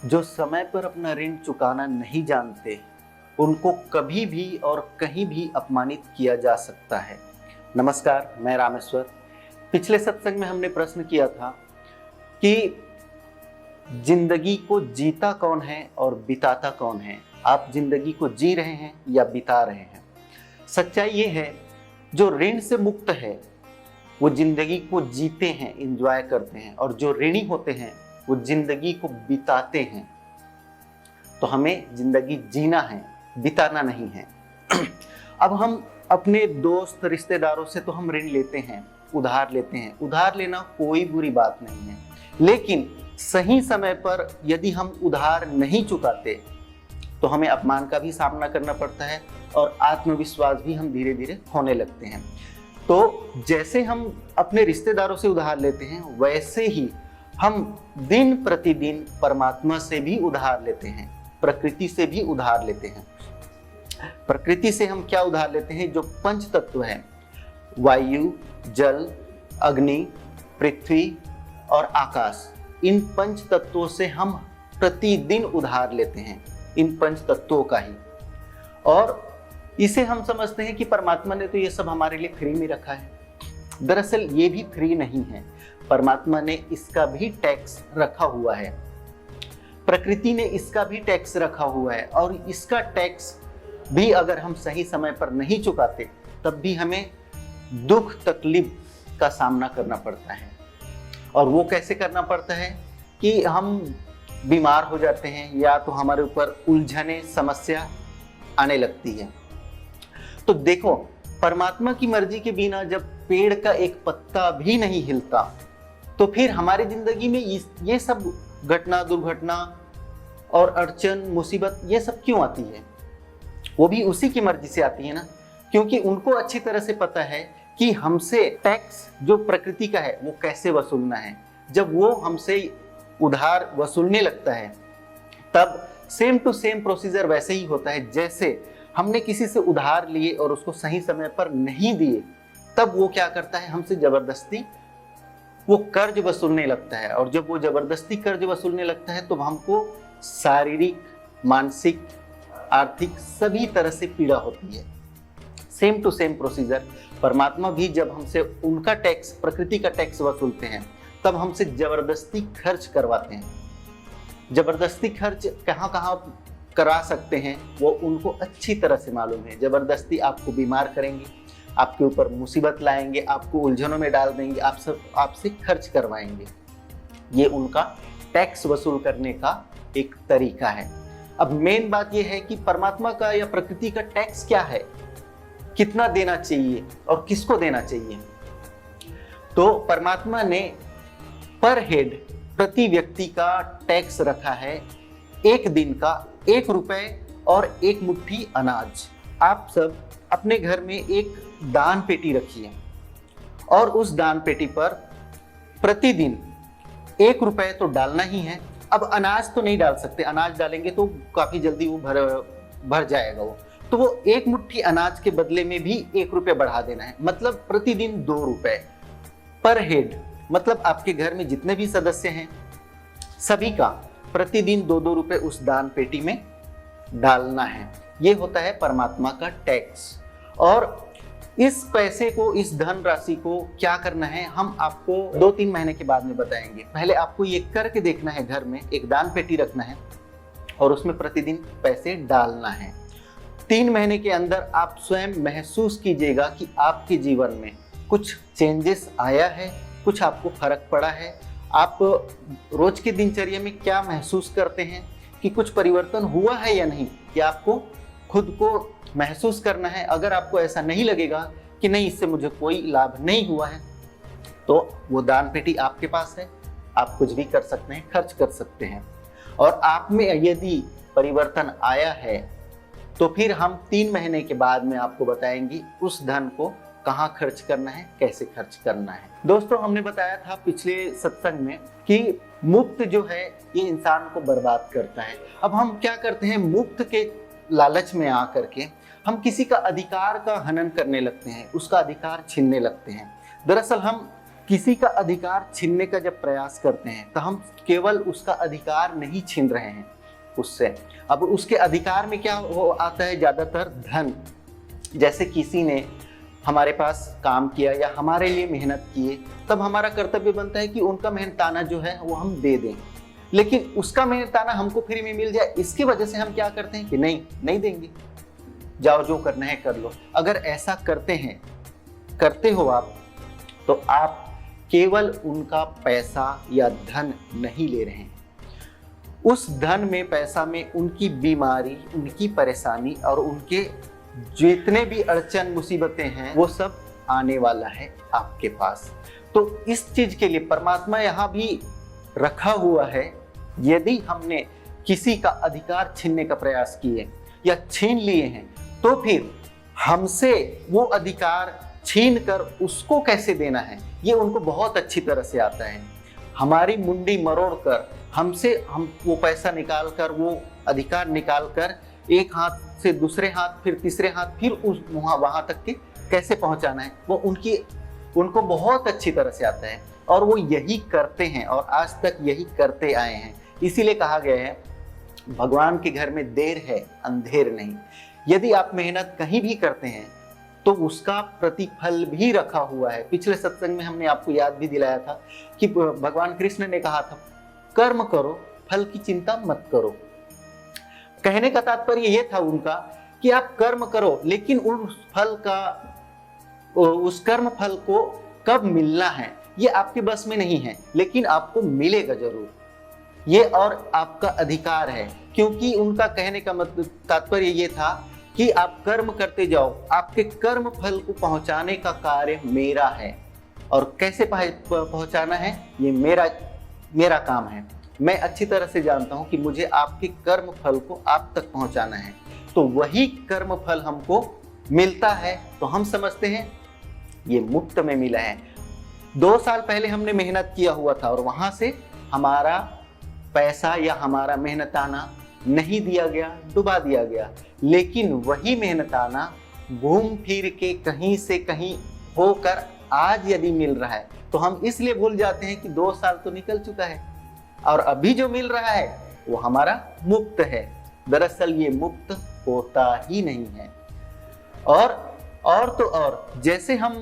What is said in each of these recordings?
जो समय पर अपना ऋण चुकाना नहीं जानते, उनको कभी भी और कहीं भी अपमानित किया जा सकता है। नमस्कार, मैं रामेश्वर। पिछले सत्संग में हमने प्रश्न किया था कि जिंदगी को जीता कौन है और बिताता कौन है। आप जिंदगी को जी रहे हैं या बिता रहे हैं। सच्चाई ये है, जो ऋण से मुक्त है वो जिंदगी को जीते हैं, एंजॉय करते हैं, और जो ऋणी होते हैं वो जिंदगी को बिताते हैं। तो हमें जिंदगी जीना है, बिताना नहीं है। अब हम अपने दोस्त रिश्तेदारों से तो हम ऋण लेते हैं, उधार लेते हैं। उधार लेना कोई बुरी बात नहीं है, लेकिन सही समय पर यदि हम उधार नहीं चुकाते तो हमें अपमान का भी सामना करना पड़ता है और आत्मविश्वास भी हम धीरे धीरे खोने लगते हैं। तो जैसे हम अपने रिश्तेदारों से उधार लेते हैं, वैसे ही हम दिन प्रतिदिन परमात्मा से भी उधार लेते हैं, प्रकृति से भी उधार लेते हैं। प्रकृति से हम क्या उधार लेते हैं? जो पंच तत्व है, वायु, जल, अग्नि, पृथ्वी और आकाश, इन पंच तत्वों से हम प्रतिदिन उधार लेते हैं, इन पंच तत्वों का ही। और इसे हम समझते हैं कि परमात्मा ने तो ये सब हमारे लिए फ्री में रखा है। दरअसल ये भी फ्री नहीं है, परमात्मा ने इसका भी टैक्स रखा हुआ है, प्रकृति ने इसका भी टैक्स रखा हुआ है। और इसका टैक्स भी अगर हम सही समय पर नहीं चुकाते तब भी हमें दुख तकलीफ का सामना करना पड़ता है। और वो कैसे करना पड़ता है कि हम बीमार हो जाते हैं या तो हमारे ऊपर उलझने, समस्या आने लगती है। तो देखो, परमात्मा की मर्जी के बिना जब पेड़ का एक पत्ता भी नहीं हिलता, तो फिर हमारी जिंदगी में ये सब घटना, दुर्घटना और अड़चन, मुसीबत, ये सब क्यों आती है? वो भी उसी की मर्जी से आती है ना, क्योंकि उनको अच्छी तरह से पता है कि हमसे टैक्स जो प्रकृति का है वो कैसे वसूलना है। जब वो हमसे उधार वसूलने लगता है तब सेम टू सेम प्रोसीजर वैसे ही होता है जैसे हमने किसी से उधार लिए और उसको सही समय पर नहीं दिए, तब वो क्या करता है, हमसे जबरदस्ती वो कर्ज वसूलने लगता है। और जब वो जबरदस्ती कर्ज वसूलने लगता है तो हमको शारीरिक, मानसिक, आर्थिक सभी तरह से पीड़ा होती है। सेम टू सेम प्रोसीजर परमात्मा भी जब हमसे उनका टैक्स, प्रकृति का टैक्स वसूलते हैं, तब हमसे जबरदस्ती खर्च करवाते हैं। जबरदस्ती खर्च कहाँ कहाँ करा सकते हैं वो उनको अच्छी तरह से मालूम है। जबरदस्ती आपको बीमार करेंगे, आपके ऊपर मुसीबत लाएंगे, आपको उलझनों में डाल देंगे, आपसे खर्च करवाएंगे। ये उनका टैक्स वसूल करने का एक तरीका है। अब मेन बात ये है कि परमात्मा का या प्रकृति का टैक्स क्या है, कितना देना चाहिए और किसको देना चाहिए। तो परमात्मा ने पर हेड, प्रति व्यक्ति का टैक्स रखा है एक दिन का 1 रुपए और 1 मुट्ठी अनाज। आप सब अपने घर में एक दान पेटी रखिए और उस दान पेटी पर प्रतिदिन 1 रुपए तो डालना ही है। अब अनाज तो नहीं डाल सकते, अनाज डालेंगे तो काफी जल्दी वो भर जाएगा वो। तो वो 1 मुट्ठी अनाज के बदले में भी 1 रुपए बढ़ा देना है, मतलब प्रतिदिन 2 रुपए पर हेड। मतलब आपके घर में जितने भी सदस्य हैं सभी का प्रतिदिन 2-2 रुपए उस दान पेटी में डालना है। ये होता है परमात्मा का टैक्स। और इस पैसे को, इस धन राशि को क्या करना है हम आपको 2-3 महीने के बाद में बताएंगे। पहले आपको ये करके देखना है, घर में एक दान पेटी रखना है और उसमें प्रतिदिन पैसे डालना है। 3 महीने के अंदर आप स्वयं महसूस कीजिएगा कि आपके जीवन में कुछ चेंजेस आया है, कुछ आपको फर्क पड़ा है। आप रोज की दिनचर्या में क्या महसूस करते हैं कि कुछ परिवर्तन हुआ है या नहीं, कि आपको खुद को महसूस करना है। अगर आपको ऐसा नहीं लगेगा कि नहीं, इससे मुझे कोई लाभ नहीं हुआ है, तो वो दान पेटी आपके पास है, आप कुछ भी कर सकते हैं, खर्च कर सकते हैं। और आप में यदि परिवर्तन आया है तो फिर हम 3 महीने के बाद में आपको बताएंगे उस धन को कहाँ खर्च करना है, कैसे खर्च करना है। दोस्तों, हमने बताया था पिछले सत्संग में कि मुफ्त जो है ये इंसान को बर्बाद करता है। अब हम क्या करते हैं, मुफ्त के लालच में आकर के हम किसी का अधिकार का हनन करने लगते हैं, उसका अधिकार छीनने लगते हैं। दरअसल हम किसी का अधिकार छीनने का जब प्रयास करते हैं तो हम केवल उसका अधिकार नहीं छीन रहे हैं उससे। अब उसके अधिकार में क्या हो आता है, ज्यादातर धन। जैसे किसी ने हमारे पास काम किया या हमारे लिए मेहनत किए, तब हमारा कर्तव्य बनता है कि उनका मेहनताना जो है वो हम दे दें। लेकिन उसका मेहनताना हमको फ्री में मिल जाए, इसकी वजह से हम क्या करते हैं कि नहीं देंगे, जाओ जो करना है कर लो। अगर ऐसा करते हो आप, तो आप केवल उनका पैसा या धन नहीं ले रहे हैं। उस धन में, पैसा में उनकी बीमारी, उनकी परेशानी और उनके जितने भी अड़चन मुसीबतें हैं वो सब आने वाला है आपके पास। तो इस चीज के लिए परमात्मा यहाँ भी रखा हुआ है। यदि हमने किसी का अधिकार छीनने का प्रयास किए या छीन लिए हैं, तो फिर हमसे वो अधिकार छीन कर उसको कैसे देना है ये उनको बहुत अच्छी तरह से आता है। हमारी मुंडी मरोड़ कर हमसे हम वो पैसा निकाल कर, वो अधिकार निकाल कर एक हाथ से दूसरे हाथ, फिर तीसरे हाथ, फिर उस वहां तक के कैसे पहुंचाना है, वो उनको बहुत अच्छी तरह से आता है। और वो यही करते हैं और आज तक यही करते आए हैं। इसीलिए कहा गया है, भगवान के घर में देर है अंधेर नहीं। यदि आप मेहनत कहीं भी करते हैं तो उसका प्रतिफल भी रखा हुआ है। पिछले सत्संग में हमने आपको याद भी दिलाया था कि भगवान कृष्ण ने कहा था, कर्म करो, फल की चिंता मत करो। कहने का तात्पर्य यह था उनका कि आप कर्म करो, लेकिन उस कर्म फल को कब मिलना है ये आपके बस में नहीं है, लेकिन आपको मिलेगा जरूर। ये और आपका अधिकार है, क्योंकि उनका कहने का मतलब तात्पर्य ये था कि आप कर्म करते जाओ, आपके कर्म फल को पहुंचाने का कार्य मेरा है। और कैसे पहुंचाना है ये मेरा काम है। मैं अच्छी तरह से जानता हूं कि मुझे आपके कर्म फल को आप तक पहुंचाना है, तो वही कर्म फल हमको मिलता है। तो हम समझते हैं ये मुफ्त में मिला है। 2 साल पहले हमने मेहनत किया हुआ था और वहां से हमारा पैसा या हमारा मेहनताना नहीं दिया गया, डुबा दिया गया। लेकिन वही मेहनताना घूम फिर के कहीं से कहीं होकर आज यदि मिल रहा है, तो हम इसलिए भूल जाते हैं कि 2 साल तो निकल चुका है और अभी जो मिल रहा है वो हमारा मुफ्त है। दरअसल ये मुफ्त होता ही नहीं है। और जैसे हम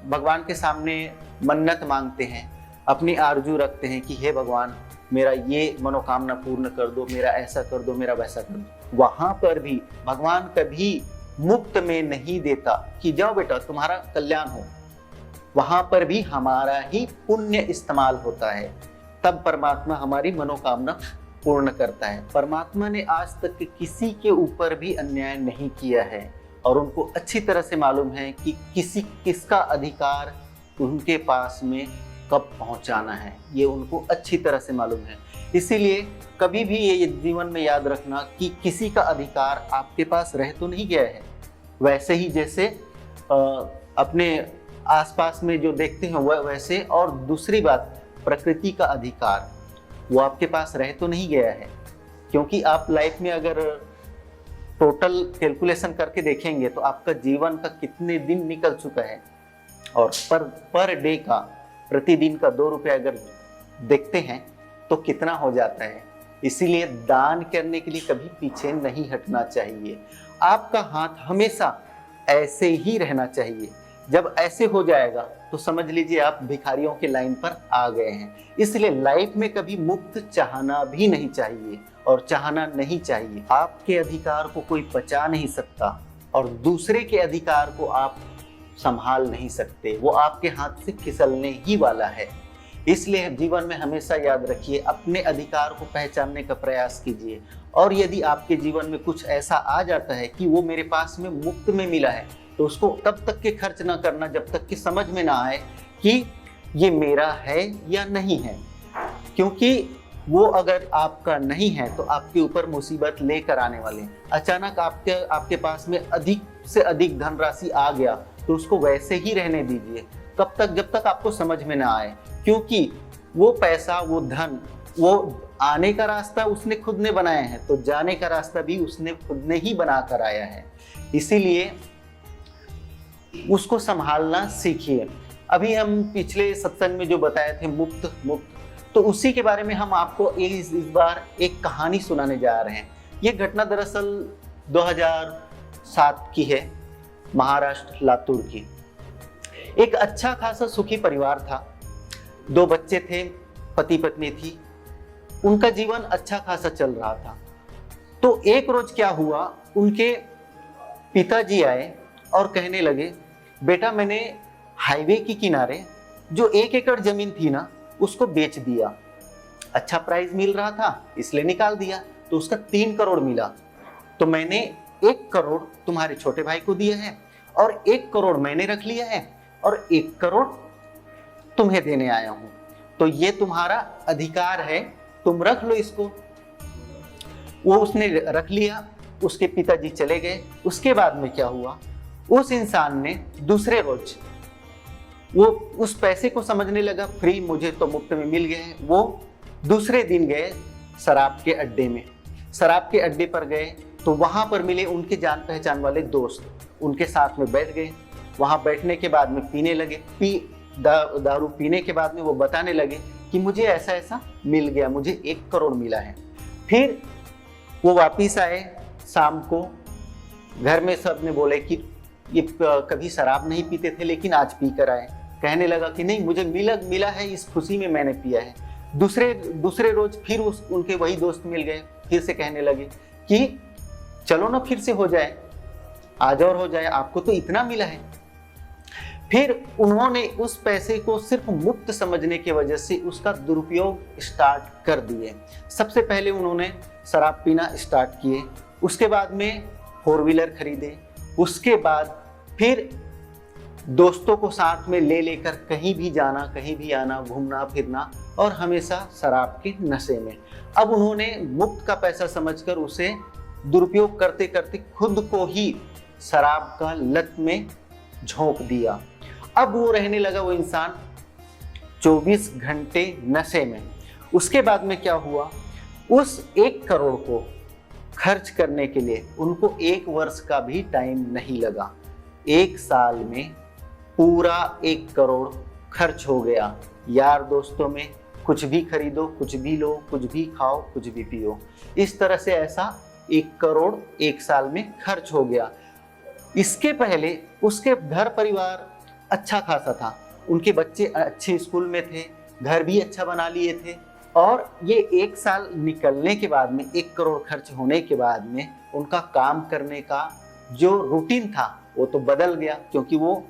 भगवान के सामने मन्नत मांगते हैं, अपनी आरजू रखते हैं कि हे भगवान मेरा ये मनोकामना पूर्ण कर दो, मेरा ऐसा कर दो, मेरा वैसा कर दो। वहां पर भी भगवान कभी मुफ्त में नहीं देता कि जाओ बेटा तुम्हारा कल्याण हो। वहां पर भी हमारा ही पुण्य इस्तेमाल होता है, तब परमात्मा हमारी मनोकामना पूर्ण करता है। परमात्मा ने आज तक किसी के ऊपर भी अन्याय नहीं किया है और उनको अच्छी तरह से मालूम है कि किसका अधिकार उनके पास में कब पहुंचाना है, ये उनको अच्छी तरह से मालूम है। इसीलिए कभी भी ये जीवन में याद रखना कि किसी का अधिकार आपके पास रह तो नहीं गया है। वैसे ही जैसे अपने आसपास में जो देखते हैं वह वैसे, और दूसरी बात प्रकृति का अधिकार वो आपके पास रह तो नहीं गया है। क्योंकि आप लाइफ में अगर टोटल कैलकुलेशन करके देखेंगे तो आपका जीवन का कितने दिन निकल चुका है, और पर डे का, प्रतिदिन का 2 रुपये अगर देखते हैं तो कितना हो जाता है। इसीलिए दान करने के लिए कभी पीछे नहीं हटना चाहिए। आपका हाथ हमेशा ऐसे ही रहना चाहिए। जब ऐसे हो जाएगा तो समझ लीजिए आप भिखारियों के लाइन पर आ गए हैं। इसलिए लाइफ में कभी मुफ्त चाहना भी नहीं चाहिए और चाहना नहीं चाहिए। आपके अधिकार को कोई बचा नहीं सकता और दूसरे के अधिकार को आप संभाल नहीं सकते, वो आपके हाथ से फिसलने ही वाला है। इसलिए जीवन में हमेशा याद रखिए, अपने अधिकार को पहचानने का प्रयास कीजिए। और यदि आपके जीवन में कुछ ऐसा आ जाता है कि वो मेरे पास में मुफ्त में मिला है, तो उसको तब तक के खर्च ना करना जब तक कि समझ में ना आए कि ये मेरा है या नहीं है। क्योंकि वो अगर आपका नहीं है तो आपके ऊपर मुसीबत लेकर आने वाले हैं। अचानक आपके पास में अधिक से अधिक धनराशि आ गया तो उसको वैसे ही रहने दीजिए, कब तक, जब तक आपको समझ में ना आए। क्योंकि वो पैसा, वो धन, वो आने का रास्ता उसने खुद ने बनाया है, तो जाने का रास्ता भी उसने खुद ने ही बना कर आया है। इसीलिए उसको संभालना सीखिए। अभी हम पिछले सत्संग में जो बताए थे मुक्त मुक्त, तो उसी के बारे में हम आपको इस बार एक कहानी सुनाने जा रहे हैं। ये घटना दरअसल 2007 की है, महाराष्ट्र लातूर की। एक अच्छा खासा सुखी परिवार था, 2 बच्चे थे, पति पत्नी थी, उनका जीवन अच्छा खासा चल रहा था। तो एक रोज क्या हुआ, उनके पिताजी आए और कहने लगे, बेटा मैंने हाईवे के किनारे जो 1 एकड़ जमीन थी ना, उसको बेच दिया। अच्छा प्राइस मिल रहा था इसलिए निकाल दिया, तो उसका 3 करोड़ मिला। तो मैंने 1 करोड़ तुम्हारे छोटे भाई को दिया है और 1 करोड़ मैंने रख लिया है और 1 करोड़ तुम्हें देने आया हूं। तो ये तुम्हारा अधिकार है, तुम रख लो इसको। वो उसने रख लिया, उसके पिताजी चले गए। उसके बाद में क्या हुआ, उस इंसान ने दूसरे रोज वो उस पैसे को समझने लगा फ्री, मुझे तो मुफ्त में मिल गए। वो दूसरे दिन गए शराब के अड्डे में, शराब के अड्डे पर गए तो वहां पर मिले उनके जान पहचान वाले दोस्त, उनके साथ में बैठ गए। वहां बैठने के बाद में पीने लगे। दारू पीने के बाद में वो बताने लगे कि मुझे ऐसा ऐसा मिल गया, मुझे 1 करोड़ मिला है। फिर वो वापिस आए शाम को, घर में सब ने बोले कि ये कभी शराब नहीं पीते थे लेकिन आज पी कर आए। कहने लगा कि नहीं, मुझे मिला है, इस खुशी में मैंने पिया है। दूसरे रोज फिर उनके वही दोस्त मिल गए, फिर से कहने लगे कि चलो ना फिर से हो जाए, आज और हो जाए, आपको तो इतना मिला है। फिर उन्होंने उस पैसे को सिर्फ मुफ्त समझने की वजह से उसका दुरुपयोग स्टार्ट कर दिए। सबसे पहले उन्होंने शराब पीना स्टार्ट किए, उसके बाद में 4 व्हीलर खरीदे, उसके बाद फिर दोस्तों को साथ में ले लेकर कहीं भी जाना, कहीं भी आना, घूमना फिरना, और हमेशा शराब के नशे में। अब उन्होंने मुफ्त का पैसा समझकर उसे दुरुपयोग करते करते खुद को ही शराब का लत में झोंक दिया। अब वो रहने लगा वो इंसान 24 घंटे नशे में। उसके बाद में क्या हुआ, उस 1 करोड़ को खर्च करने के लिए उनको 1 वर्ष का भी टाइम नहीं लगा। 1 साल में पूरा 1 करोड़ खर्च हो गया। यार दोस्तों में कुछ भी खरीदो, कुछ भी लो, कुछ भी खाओ, कुछ भी पियो, इस तरह से ऐसा 1 करोड़ 1 साल में खर्च हो गया। इसके पहले उसके घर परिवार अच्छा खासा था, उनके बच्चे अच्छे स्कूल में थे, घर भी अच्छा बना लिए थे, और ये 1 साल निकलने के बाद में 1 करोड़ खर्च होने के बाद में उनका काम करने का जो रूटीन था वो तो बदल गया, क्योंकि वो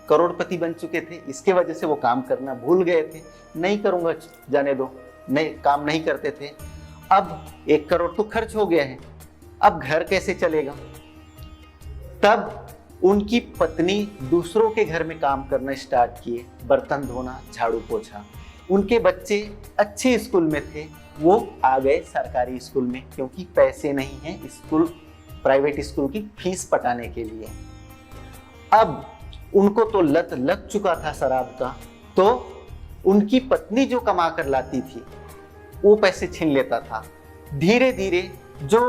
करोड़पति बन चुके थे। इसके वजह से वो काम करना भूल गए थे, नहीं करूँगा, जाने दो, नहीं काम नहीं करते थे। अब 1 करोड़ तो खर्च हो गया है, अब घर कैसे चलेगा। तब उनकी पत्नी दूसरों के घर में काम करना स्टार्ट किए, बर्तन धोना, झाड़ू पोछा। उनके बच्चे अच्छे स्कूल में थे, वो आ गए सरकारी स्कूल में, क्योंकि पैसे नहीं हैं स्कूल, प्राइवेट स्कूल की फीस पटाने के लिए। अब उनको तो लत लग चुका था शराब का, तो उनकी पत्नी जो कमा कर लाती थी वो पैसे छीन लेता था। धीरे धीरे जो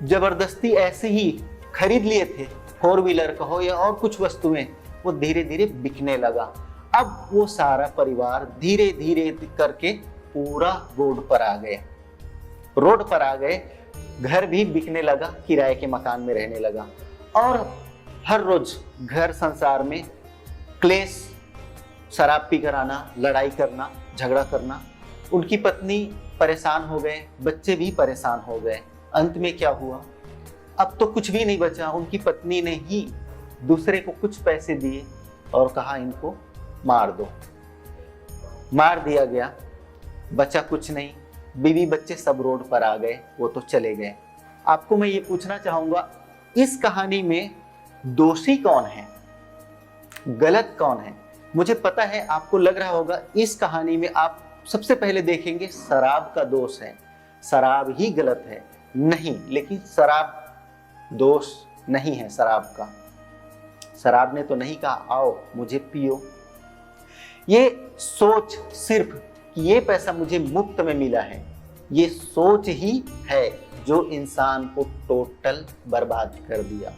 जबरदस्ती ऐसे ही खरीद लिए थे, 4 व्हीलर कहो या और कुछ वस्तुएं, वो धीरे धीरे बिकने लगा। अब वो सारा परिवार धीरे धीरे करके पूरा रोड पर आ गए, रोड पर आ गए। घर भी बिकने लगा, किराए के मकान में रहने लगा, और हर रोज घर संसार में क्लेश, शराब पी कर आना, लड़ाई करना, झगड़ा करना। उनकी पत्नी परेशान हो गए, बच्चे भी परेशान हो गए। अंत में क्या हुआ, अब तो कुछ भी नहीं बचा। उनकी पत्नी ने ही दूसरे को कुछ पैसे दिए और कहा इनको मार दो। मार दिया गया, बचा कुछ नहीं। बीवी बच्चे सब रोड पर आ गए, वो तो चले गए। आपको मैं ये पूछना चाहूंगा, इस कहानी में दोषी कौन है, गलत कौन है? मुझे पता है आपको लग रहा होगा इस कहानी में आप सबसे पहले देखेंगे शराब का दोष है, शराब ही गलत है। नहीं, लेकिन शराब दोष नहीं है शराब का। शराब ने तो नहीं कहा आओ मुझे पियो। ये सोच सिर्फ कि ये पैसा मुझे मुफ्त में मिला है, ये सोच ही है जो इंसान को टोटल बर्बाद कर दिया।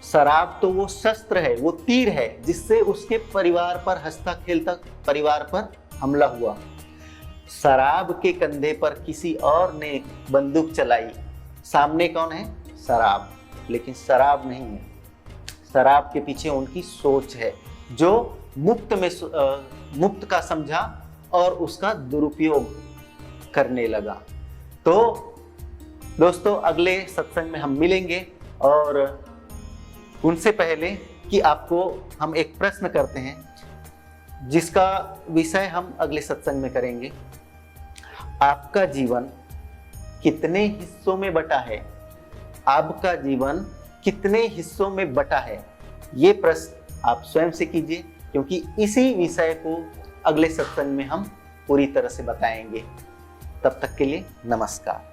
शराब तो वो शस्त्र है, वो तीर है जिससे उसके परिवार पर, हंसता खेलता परिवार पर हमला हुआ। शराब के कंधे पर किसी और ने बंदूक चलाई। सामने कौन है? शराब। लेकिन शराब नहीं है, शराब के पीछे उनकी सोच है जो मुक्त का समझा और उसका दुरुपयोग करने लगा। तो दोस्तों, अगले सत्संग में हम मिलेंगे और उनसे पहले कि आपको हम एक प्रश्न करते हैं जिसका विषय हम अगले सत्संग में करेंगे। आपका जीवन कितने हिस्सों में बटा है? आपका जीवन कितने हिस्सों में बटा है? ये प्रश्न आप स्वयं से कीजिए, क्योंकि इसी विषय को अगले सत्संग में हम पूरी तरह से बताएंगे। तब तक के लिए नमस्कार।